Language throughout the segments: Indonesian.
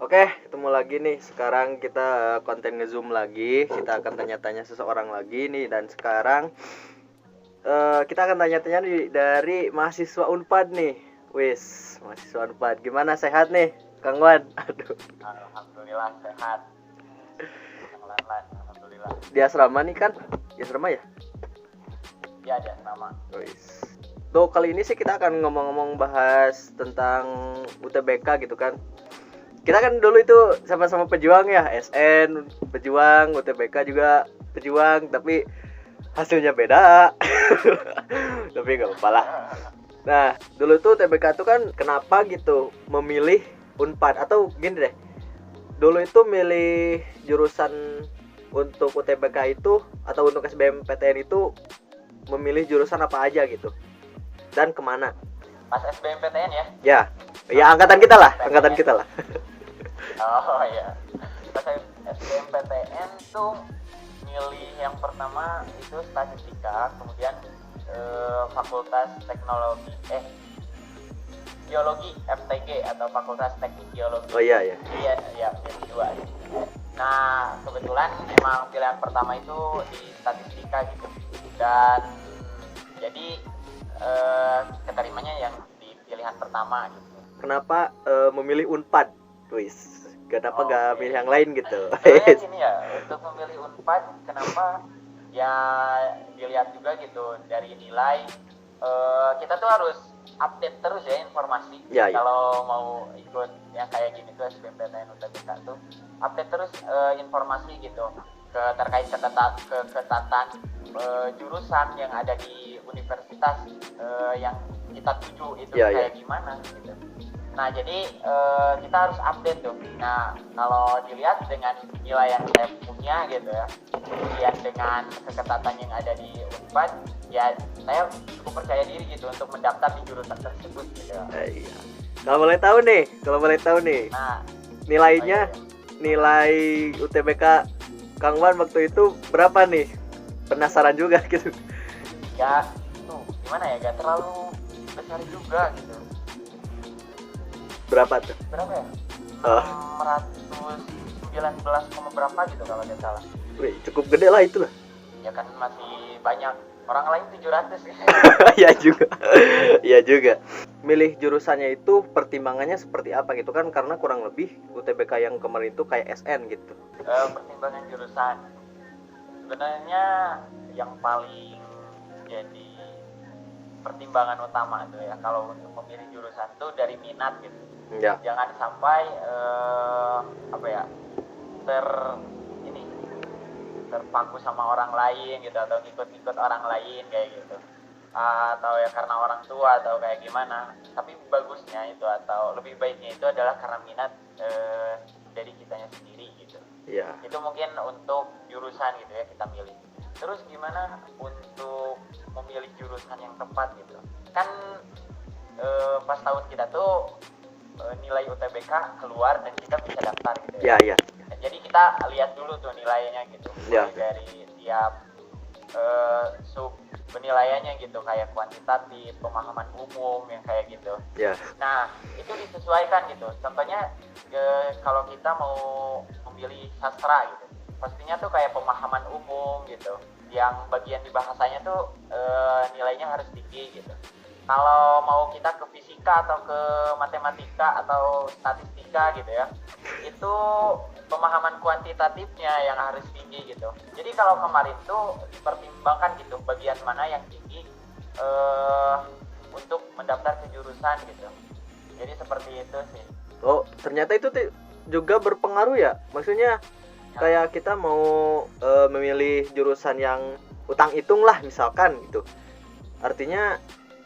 Oke, ketemu lagi nih. Sekarang kita konten nge-zoom lagi. Kita akan tanya-tanya seseorang lagi nih. Dan sekarang kita akan tanya-tanya dari mahasiswa Unpad nih. Wis, mahasiswa Unpad. Gimana, sehat nih, Kang Wan? Aduh. Alhamdulillah sehat. Alhamdulillah. Di asrama nih kan? Di asrama ya? Ya, di asrama. Wis. Tuh, kali ini sih kita akan ngomong-ngomong bahas tentang UTBK gitu kan. Kita kan dulu itu sama-sama pejuang ya, SN pejuang, UTBK juga pejuang, tapi hasilnya beda. Tapi nggak apa-apa lah. Nah, dulu tuh UTBK tuh kan kenapa gitu memilih Unpad atau gini deh. Dulu itu milih jurusan untuk UTBK itu atau untuk SBMPTN itu memilih jurusan apa aja gitu. Dan kemana? Pas SBMPTN ya? Ya angkatan kita lah. Oh iya. Pas SBMPTN tuh milih yang pertama itu statistika, kemudian fakultas teknologi, geologi FTG atau fakultas teknik geologi. Oh iya. Iya, dua. Nah, kebetulan emang pilihan pertama itu di statistika gitu. Dan jadi keterimanya yang di pilihan pertama gitu. Kenapa memilih Unpad? Wis, kenapa gak milih yang lain gitu? Sebenarnya gini ya, untuk memilih Unpad kenapa ya dilihat juga gitu dari nilai. Kita tuh harus update terus ya informasi. Ya. Kalau mau ikut yang kayak gini tuh SBMPTN UTBK tuh update terus informasi gitu terkait ketatan jurusan yang ada di universitas yang kita tuju itu kayak gimana gitu. Nah jadi kita harus update tuh. Nah kalau dilihat dengan nilai yang saya punya gitu ya, kemudian dengan keketatan yang ada di Unpad, ya saya cukup percaya diri gitu untuk mendaftar di jurusan tersebut gitu. Iya. Kalau boleh tahu nih. Nah, nilainya, nilai UTBK Kang Wan waktu itu berapa nih? Penasaran juga gitu. Ya, tuh gimana ya? Gak terlalu besar juga gitu. Berapa tuh? Berapa ya? 619, berapa gitu kalau nggak salah. Wih, cukup gede lah itu lah. Ya kan masih banyak orang lain 700 gitu. Iya juga. Milih jurusannya itu pertimbangannya seperti apa gitu kan? Karena kurang lebih UTBK yang kemarin itu kayak SN gitu. Pertimbangan jurusan sebenarnya yang paling jadi pertimbangan utama tuh ya kalau untuk memilih jurusan tuh dari minat gitu. Ya. Jangan sampai terpaku sama orang lain gitu atau ngikut-ngikut orang lain kayak gitu, atau ya karena orang tua atau kayak gimana. Tapi bagusnya itu atau lebih baiknya itu adalah karena minat dari kitanya sendiri gitu. Iya. Itu mungkin untuk jurusan gitu ya kita milih. Terus gimana untuk memilih jurusan yang tepat gitu kan, pas tahun kita tuh nilai UTBK keluar dan kita bisa daftar gitu ya. Iya. Jadi kita lihat dulu tuh nilainya gitu. Ya. Dari tiap sub penilaiannya gitu, kayak kuantitatif, pemahaman umum yang kayak gitu. Ya. Nah, itu disesuaikan gitu. Contohnya kalau kita mau memilih sastra gitu, pastinya tuh kayak pemahaman umum gitu. Yang bagian di bahasanya tuh nilainya harus tinggi gitu. Kalau mau kita ke fisika atau ke matematika atau statistika gitu ya, itu pemahaman kuantitatifnya yang harus tinggi gitu. Jadi kalau kemarin tuh dipertimbangkan gitu bagian mana yang tinggi untuk mendaftar ke jurusan gitu. Jadi seperti itu sih. Oh, ternyata itu juga berpengaruh ya. Maksudnya kayak kita mau memilih jurusan yang utang hitung lah misalkan gitu. Artinya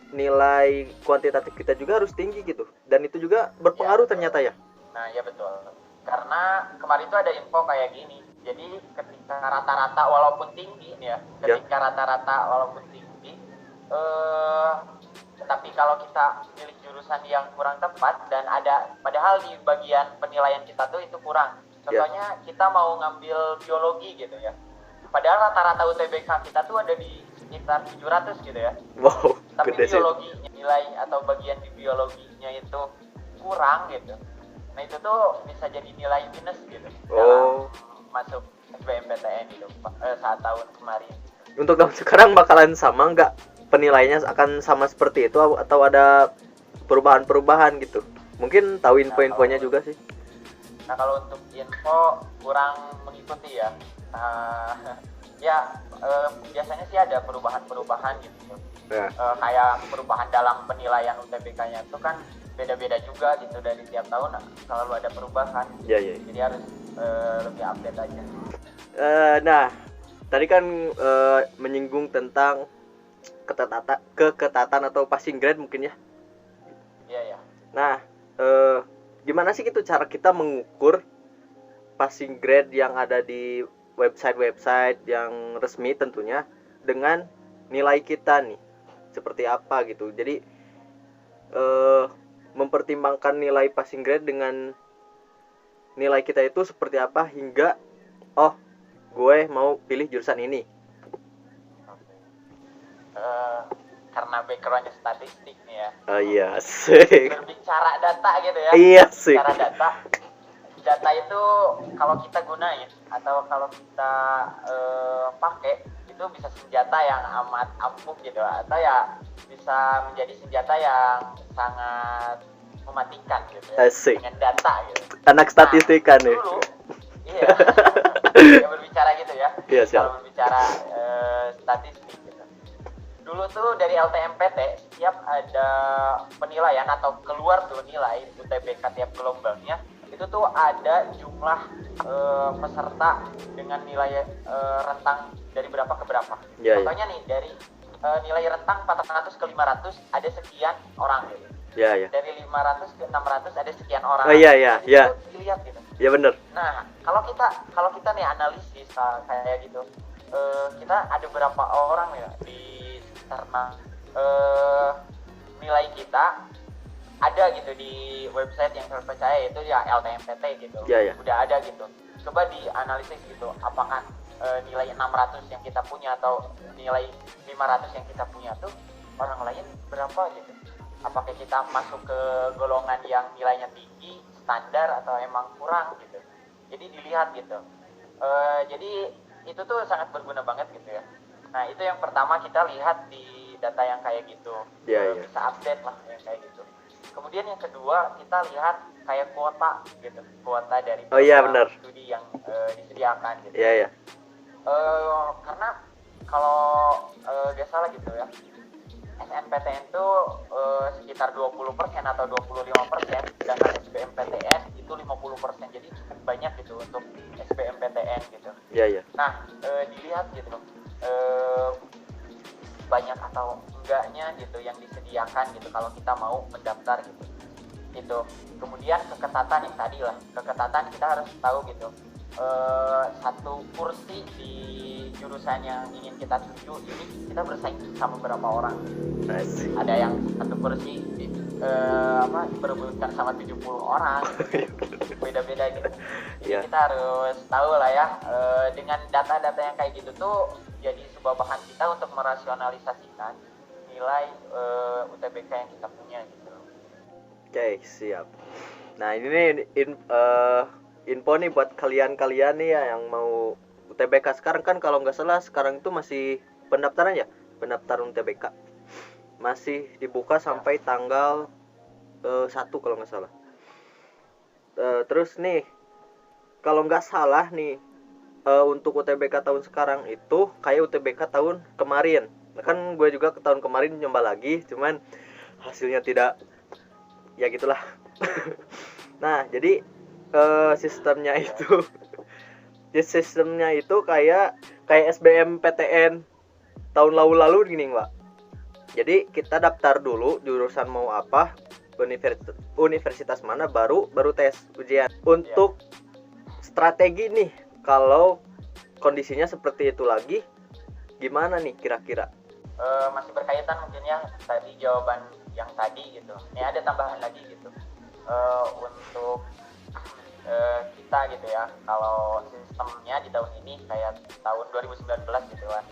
nilai kuantitatif kita juga harus tinggi gitu. Dan itu juga berpengaruh ternyata ya. Nah, ya betul. Karena kemarin itu ada info kayak gini. Jadi ketika rata-rata walaupun tinggi ya, tapi kalau kita pilih jurusan yang kurang tepat dan ada padahal di bagian penilaian kita tuh itu kurang. Contohnya kita mau ngambil biologi gitu ya. Padahal rata-rata UTBK kita tuh ada di sekitar 700 gitu ya. Wow. Tapi biologinya nilai atau bagian di biologinya itu kurang gitu. Nah itu tuh bisa jadi nilai minus gitu Oh. dalam masuk SBMPTN gitu saat tahun kemarin. Untuk tahun sekarang bakalan sama nggak? Penilaiannya akan sama seperti itu atau ada perubahan-perubahan gitu? Mungkin tahu info-infonya juga sih. Nah kalau untuk info kurang mengikuti ya. Ya biasanya sih ada perubahan-perubahan gitu. Ya. Kayak perubahan dalam penilaian UTBK-nya itu kan beda-beda juga gitu dari tiap tahun selalu ada perubahan. Iya, iya. Jadi harus lebih update aja. Nah, tadi kan menyinggung tentang keketatan atau passing grade mungkin ya. Iya ya. Nah, gimana sih gitu cara kita mengukur passing grade yang ada di website-website yang resmi tentunya dengan nilai kita nih seperti apa gitu. Jadi mempertimbangkan nilai passing grade dengan nilai kita itu seperti apa hingga gue mau pilih jurusan ini. Karena backgroundnya statistik nih ya. Iya sih. Berbicara data gitu ya. Iya sih. Bicara data itu kalau kita gunain atau kalau kita pakai itu bisa senjata yang amat ampuh gitu, atau ya bisa menjadi senjata yang sangat mematikan gitu ya. Asik. Dengan data gitu. Anak statistika nih. Dulu, iya. Ya berbicara gitu ya. Iya, siap. Kalau berbicara statistik gitu. Dulu tuh dari LTMPT setiap ada penilaian atau keluar tuh nilai UTBK tiap gelombangnya, itu tuh ada jumlah peserta dengan nilai rentang dari berapa ke berapa. Ya, Contohnya nih dari nilai rentang 400 ke 500 ada sekian orang gitu. Ya, ya. Dari 500 ke 600 ada sekian orang. Oh iya, iya, Jadi iya. itu dilihat gitu. Ya bener. Nah, kalau kita nih analisis kayak gitu, kita ada berapa orang ya di karena nilai kita ada gitu di website yang terpercaya, itu ya LTMPT gitu. Ya, ya. Udah ada gitu. Coba dianalisis gitu, apakah nilai 600 yang kita punya atau nilai 500 yang kita punya tuh orang lain berapa gitu. Apakah kita masuk ke golongan yang nilainya tinggi, standar, atau emang kurang gitu. Jadi dilihat gitu. Jadi itu tuh sangat berguna banget gitu ya. Nah itu yang pertama, kita lihat di data yang kayak gitu. Iya. Bisa update lah yang kayak gitu. Kemudian yang kedua, kita lihat kayak kuota gitu. Kuota dari benar. studi yang disediakan gitu. Iya, iya. Karena kalau gak salah gitu ya, SNPTN itu sekitar 20% atau 25%, sedangkan SBMPTN itu 50%. Jadi cukup banyak gitu untuk SBMPTN gitu. Iya, iya. Nah, dilihat gitu banyak atau enggaknya gitu yang disediakan gitu kalau kita mau mendaftar gitu. Gitu. Kemudian keketatan yang tadi lah. Keketatan kita harus tahu gitu. Satu kursi di jurusan yang ingin kita tuju ini kita bersaing sama berapa orang. Asik. Ada yang satu kursi diperebutkan sama 70 orang. Beda-beda gitu. Jadi Yeah. kita harus tahu lah ya, dengan data-data yang kayak gitu tuh jadi sebuah bahan kita untuk merasionalisasikan nilai UTBK yang kita punya gitu. Oke, siap. Nah, ini nih info nih buat kalian-kalian nih ya yang mau UTBK. Sekarang kan kalau nggak salah sekarang itu masih pendaftaran ya, pendaftaran UTBK masih dibuka sampai tanggal 1 kalau nggak salah. Terus nih kalau nggak salah nih untuk UTBK tahun sekarang itu kayak UTBK tahun kemarin. Kan gue juga ke tahun kemarin nyoba lagi, cuman hasilnya tidak, ya gitulah. Nah, jadi sistemnya itu kayak SBMPTN tahun lalu gini, Mbak. Jadi kita daftar dulu jurusan mau apa, universitas mana, baru tes ujian. Untuk strategi nih, kalau kondisinya seperti itu lagi, gimana nih kira-kira? Masih berkaitan mungkin ya tadi jawaban yang tadi gitu. Ini ada tambahan lagi gitu. Untuk kita gitu ya, kalau sistemnya di tahun ini kayak tahun 2019 gitu kan,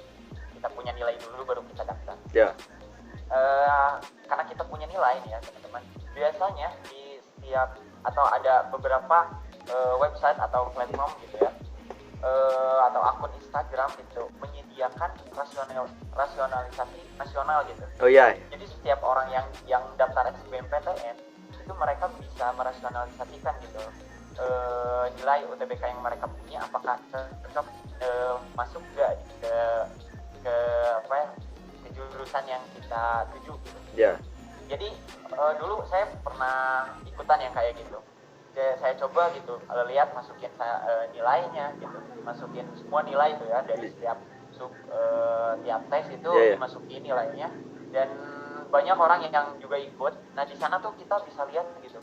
kita punya nilai dulu baru kita daftar. Ya. Karena kita punya nilai nih ya teman-teman, biasanya di setiap atau ada beberapa website atau platform gitu ya, atau akun Instagram gitu menyediakan rasionalisasi nasional gitu. Oh iya. Jadi setiap orang yang daftar SBMPTN itu mereka bisa merasionalisasikan gitu nilai UTBK yang mereka punya, apakah cocok masuk gak ke apa ya, ke jurusan yang kita tuju gitu. Ya. Jadi dulu saya pernah ikutan yang kayak gitu. Saya coba gitu, lihat masukin nilainya gitu, masukin semua nilai itu ya dari setiap tiap tes itu dimasukin nilainya, dan banyak orang yang juga ikut. Nah di sana tuh kita bisa lihat gitu,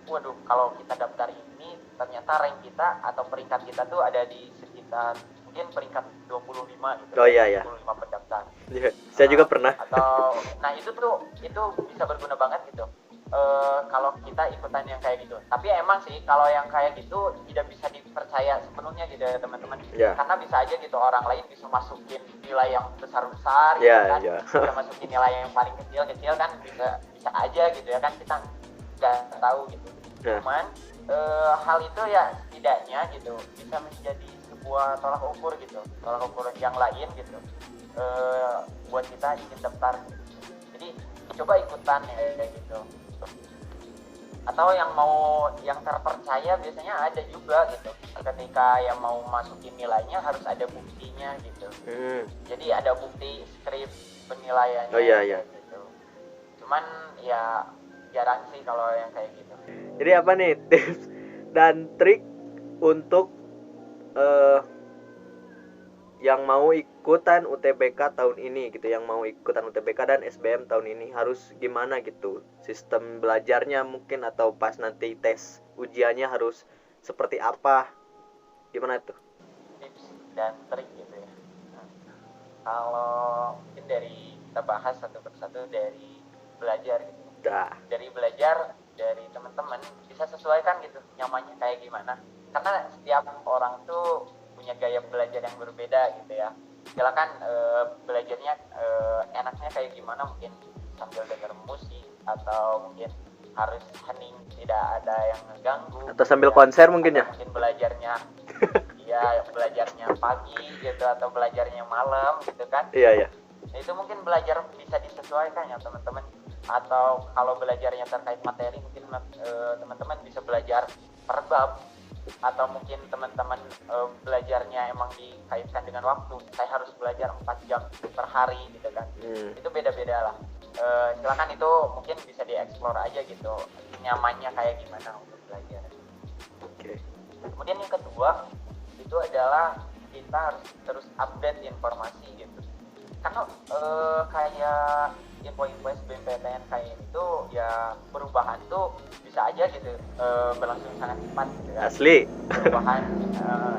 waduh kalau kita daftar ini ternyata rank kita atau peringkat kita tuh ada di sekitar mungkin peringkat 25 gitu. Oh iya. 25 pendaftar. Ya, saya juga pernah. Atau nah itu bisa berguna banget gitu. Kalau kita ikutan yang kayak gitu. Tapi emang sih kalau yang kayak gitu tidak bisa dipercaya sepenuhnya gitu ya teman-teman. Karena bisa aja gitu orang lain bisa masukin nilai yang besar-besar gitu kan. Bisa masukin nilai yang paling kecil-kecil kan, bisa aja gitu ya kan, kita nggak tahu gitu. Cuman hal itu ya setidaknya gitu bisa menjadi sebuah tolak ukur yang lain gitu buat kita ingin daftar gitu. Jadi coba ikutan ya kayak gitu. Atau yang terpercaya biasanya ada juga gitu, ketika yang mau masukin nilainya harus ada buktinya gitu. Jadi ada bukti skrip penilaiannya. Oh iya. Gitu. Cuman ya jarang sih kalau yang kayak gitu. Jadi apa nih tips dan trik untuk yang mau ikutan UTBK tahun ini gitu, yang mau ikutan UTBK dan SBM tahun ini harus gimana gitu, sistem belajarnya mungkin, atau pas nanti tes ujiannya harus seperti apa, gimana tuh tips dan trik gitu ya. Kalau mungkin kita bahas satu persatu dari belajar gitu. Dari belajar dari teman-teman bisa sesuaikan gitu nyamannya kayak gimana, karena setiap orang tuh punya gaya belajar yang berbeda gitu ya. Silakan belajarnya enaknya kayak gimana, mungkin sambil denger musik atau mungkin harus hening, tidak ada yang ngeganggu, atau sambil konser mungkin ya. Mungkin belajarnya belajarnya pagi gitu atau belajarnya malam gitu kan. Iya. Nah, itu mungkin belajar bisa disesuaikan ya teman-teman. Atau kalau belajarnya terkait materi, mungkin teman-teman bisa belajar per bab, atau mungkin teman-teman belajarnya emang dikaitkan dengan waktu, saya harus belajar 4 jam per hari gitu kan. Itu beda-beda lah. Silakan, itu mungkin bisa dieksplor aja gitu nyamannya kayak gimana untuk belajar. Kemudian yang kedua itu adalah kita harus terus update informasi gitu, karena kayak info-info SBMPTN kayak itu ya perubahan tuh bisa aja gitu berlangsung sangat cepat gitu ya. Asli. Perubahan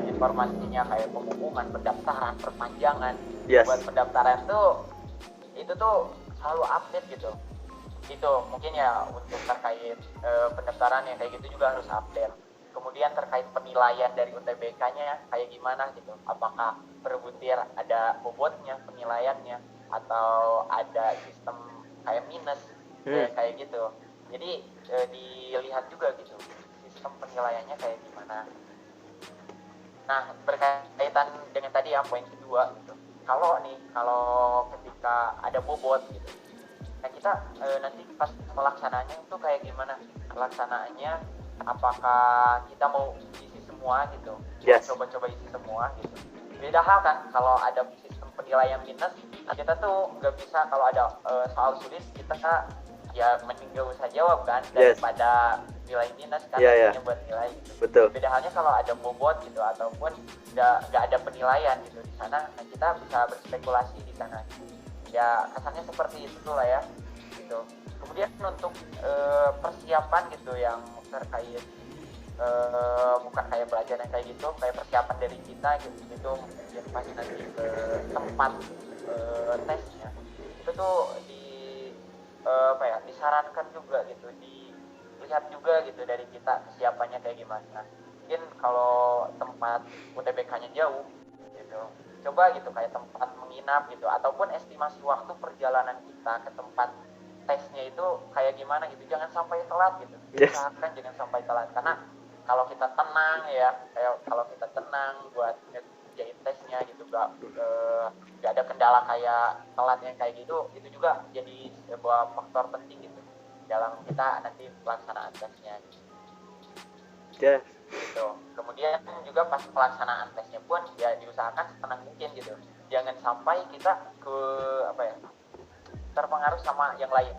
informasinya kayak pengumuman pendaftaran, perpanjangan. Buat pendaftaran tuh itu tuh selalu update gitu. Itu mungkin ya untuk terkait pendaftaran yang kayak gitu juga harus update. Kemudian terkait penilaian dari UTBK-nya kayak gimana gitu, apakah per butir ada bobotnya penilaiannya atau ada sistem kayak minus kayak gitu. Jadi dilihat juga gitu sistem penilaiannya kayak gimana. Nah, berkaitan dengan tadi ya poin kedua gitu, kalau ketika ada bobot gitu, nah kita nanti pas pelaksananya itu kayak gimana pelaksanaannya, apakah kita mau isi semua gitu, coba-coba isi semua gitu. Beda hal kan kalau ada sistem penilaian minus, kita tuh nggak bisa, kalau ada soal sulit kita ya mending gak usah jawab kan, daripada nilai minus kan, buat nilai gitu. Betul. Beda halnya kalau ada bobot gitu ataupun nggak ada penilaian gitu di sana, nah kita bisa berspekulasi di sana. Ya kesannya seperti itu lah ya gitu. Kemudian untuk persiapan gitu yang terkait bukan kayak belajar yang kayak gitu, kayak persiapan dari kita gitu, itu mungkin pas nanti ke tempat tesnya itu tuh disarankan juga gitu, dilihat juga gitu dari kita kesiapannya kayak gimana. Mungkin kalau tempat UTBK-nya jauh gitu, coba gitu kayak tempat menginap gitu, ataupun estimasi waktu perjalanan kita ke tempat tesnya itu kayak gimana gitu, jangan sampai telat gitu. Yes. Usahakan jangan sampai telat, karena kalau kita tenang ya, kayak kalau kita tenang buat ngerjain tesnya gitu, nggak ada kendala kayak telatnya kayak gitu, itu juga jadi sebuah faktor penting gitu dalam kita nanti pelaksanaan tesnya Ya. gitu. Kemudian juga pas pelaksanaan tesnya pun ya diusahakan setenang mungkin gitu, jangan sampai kita terpengaruh sama yang lain.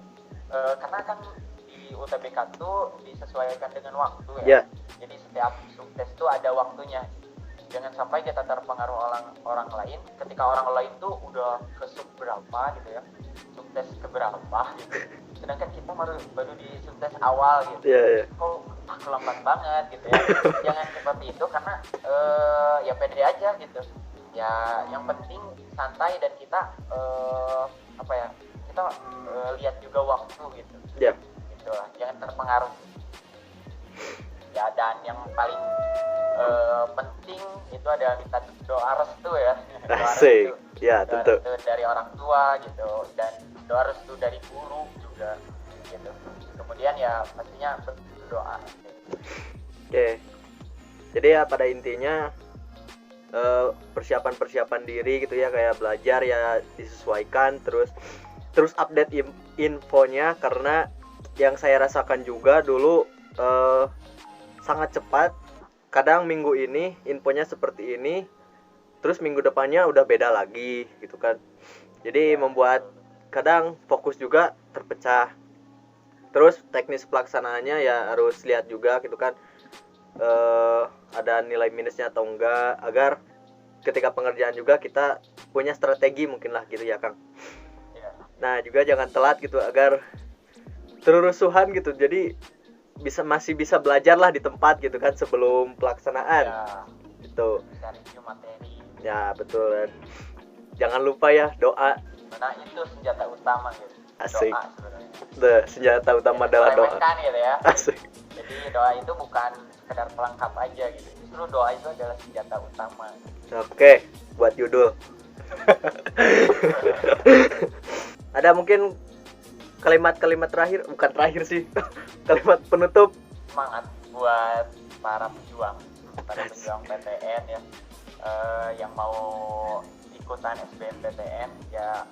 Karena kan di UTBK tuh disesuaikan dengan waktu ya. Jadi setiap subtes tuh ada waktunya. Jangan sampai kita terpengaruh orang lain ketika orang lain tuh udah ke sub berapa gitu ya, subtes keberapa gitu, sedangkan kita baru di subtes awal gitu. Kok lambat banget gitu ya. Jangan seperti itu, karena ya pede aja gitu ya, yang penting santai dan kita kita lihat juga waktu gitu. Gitu lah, jangan terpengaruh ya. Dan yang paling penting itu ada minta doa restu ya. Asik. Ya, tentu. Doa restu dari orang tua gitu, dan doa restu dari guru juga gitu. Kemudian ya pastinya berdoa. Oke. Jadi ya pada intinya persiapan diri gitu ya, kayak belajar ya disesuaikan, terus update infonya, karena yang saya rasakan juga dulu sangat cepat. Kadang minggu ini infonya seperti ini, terus minggu depannya udah beda lagi gitu kan. Jadi membuat kadang fokus juga terpecah. Terus teknis pelaksanaannya ya harus lihat juga gitu kan, ada nilai minusnya atau enggak, agar ketika pengerjaan juga kita punya strategi mungkin lah gitu ya Kang. Nah juga jangan telat gitu, agar terurusuhan gitu, jadi masih bisa belajar lah di tempat gitu kan sebelum pelaksanaan gitu. Bisa review materi ya, betul. Jangan lupa ya doa, nah itu senjata utama gitu. Asik. Doa sebenarnya. Senjata utama adalah doa. Gitu ya. Asik. Jadi doa itu bukan sekedar pelengkap aja gitu, justru doa itu adalah senjata utama. Oke, buat judul. Ada mungkin kalimat-kalimat terakhir, bukan terakhir sih, kalimat penutup. Semangat buat para pejuang PTN ya, yang mau ikutan SBMPTN ya,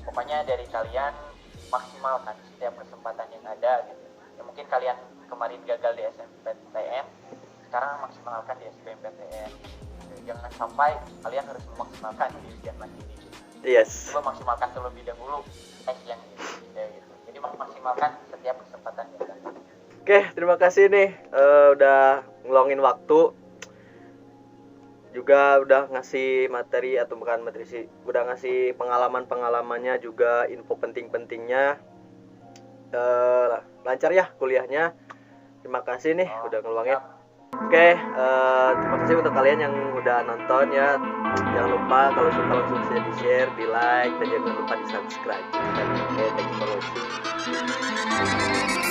pokoknya dari kalian maksimalkan setiap kesempatan yang ada gitu. Ya mungkin kalian kemarin gagal di SNMPTN, sekarang maksimalkan di SBMPTN. Jangan sampai kalian harus memaksimalkan di ujian mandiri. Yes. Coba maksimalkan terlebih dahulu tes yang gitu. Jadi maksimalkan setiap kesempatan yang ada. Oke, terima kasih nih udah ngeluangin waktu, juga udah ngasih materi, atau bukan materi sih, udah ngasih pengalamannya juga, info penting-pentingnya. Lancar ya kuliahnya. Terima kasih nih udah ngeluangin. Oke, terima kasih untuk kalian yang udah nonton ya. Jangan lupa kalau suka langsung saja di share, di like, dan jangan lupa di subscribe. Oke, thank you for watching.